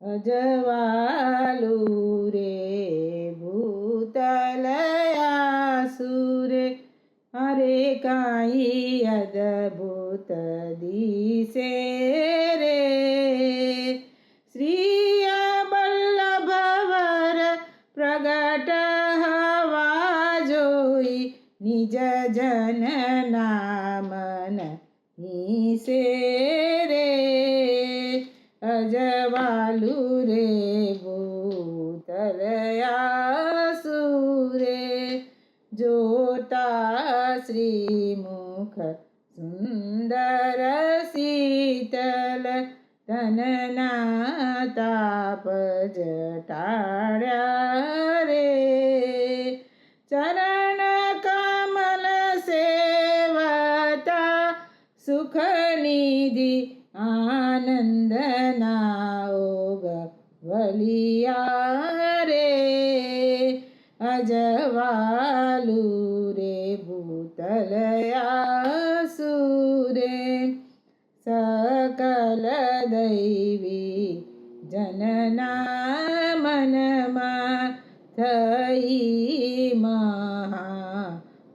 અજવાલુ રે ભૂતલયાસુરે અરે કાંઈ અદભુત દિશે રે શ્રી વલ્લભવર પ્રગટ હવા જોઈ નિજ જન નામન હિસે રે અજવાલુ રે ભૂતલયાસુરે જોતા શ્રીમુખ સુંદર શીતલ તનના તાપ જટાડ્યા રે ચરણ કમલ સેવતા સુખ નિધિ આનંદના ઓગ વલિયા રે અજવાલુ રે ભૂતલયાસુરે સકલ દૈવી જનના મનમાં થઈ મહા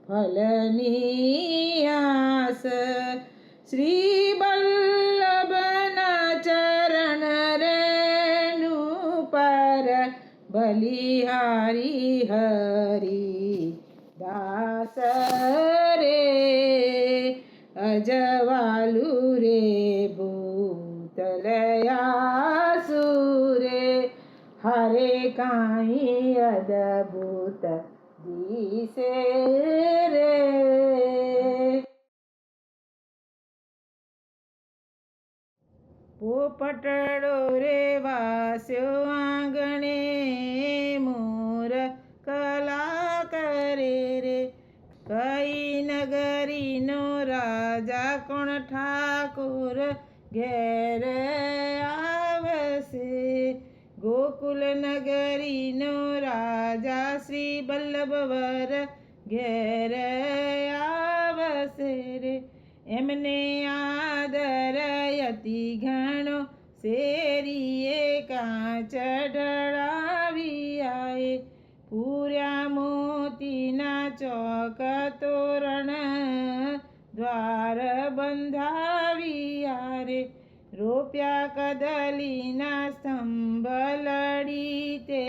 ફલની આસ શ્રી વલ્લભના ચરણ રેણુ પર બલિહારી હરી દાસ રે અજવાલુ રે ભૂતલયાસુરે હરે કાંઈ અદભુત દિશે રે પોપટડો રે વાસ્યો આંગણે મોર કલા કરે રે કઈ નગરીનો રાજા કોણ ઠાકોર ઘેર આવશે ગોકુલ નગરીનો રાજા શ્રી વલ્લભવર ઘેર આવશે રે એમને આદર અતિ ઘણો શેરીએ કાચ ઢળાવી આએ પૂર્યા મોતીના ચોક તોરણ દ્વાર બંધાવ્યા રે રોપ્યા કદલીના સ્તંભ લડી તે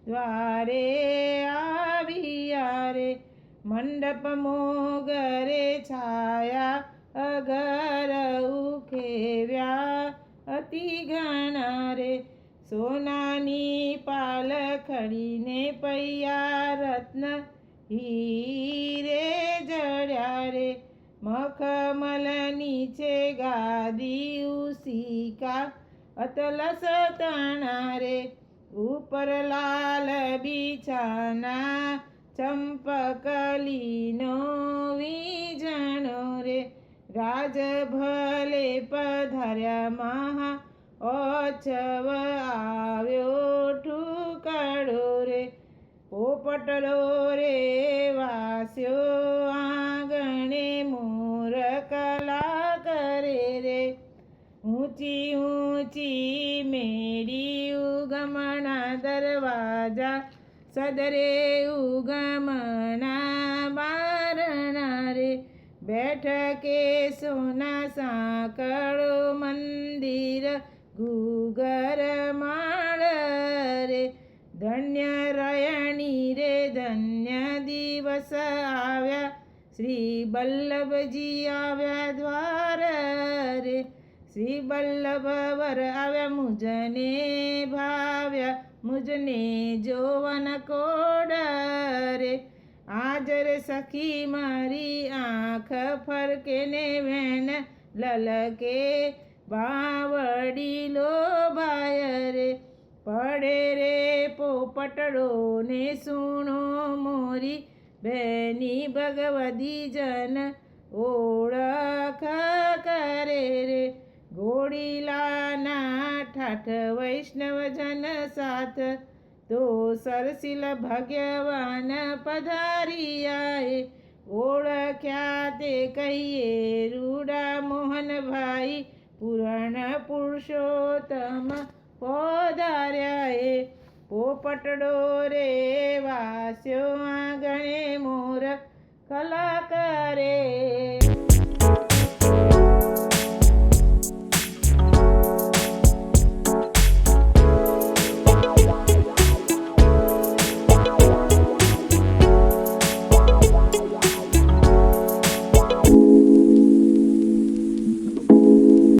દ્વારે આવ્યા રે મંડપ મોગરે છાયા અગર ઉખેવ્યા અતિ ઘણા રે સોનાની પાલખડીને પૈયા રત્ન હીરે જડ્યા રે મખમલ નીચે ગાદી ઉસીકા અતલસ તણા રે ઉપર લાલ બિછાના ચંપકલીનો વીજણો રે રાજ ભલે પધાર્યા મહા ઓછવ આવ્યો ઠુકડો રે પોપટડો રે વાસ્યો આંગણે મોર કલા કરે રે ઊંચી ઊંચી મેડી ઉગમણા દરવાજા સદરે ઉગમણા બારણા રે બેઠકે સોના સાંકળો મંદિર ગુગર માળ રે ધન્ય રયણી રે ધન્ય દિવસ આવ્યા શ્રી વલ્લભજી આવ્યા દ્વાર રે શ્રી વલ્લભવર આવ્યા મુજને ભાવ્યા મુજને જોવન કોડ રે આજ રે સખી મારી આંખ ફરકે ને વેણ લલકે બાવડી લોભાય રે પડે રે પોપટડો ને સુણો મોરી બેની ભગવદી જન ઓળખ કરે રે ઘોડીલાના ઠાઠ વૈષ્ણવ જન સાથ તો સરસીલ ભાગ્યવાન પધારિયાએ ઓળખ્યા તે કહીએ રૂડા મોહનભાઈ પુરાણ પુરુષોત્તમ પધાર્યા એ પોપટડો રે વાસ્યો આંગણે મોર કલા કરે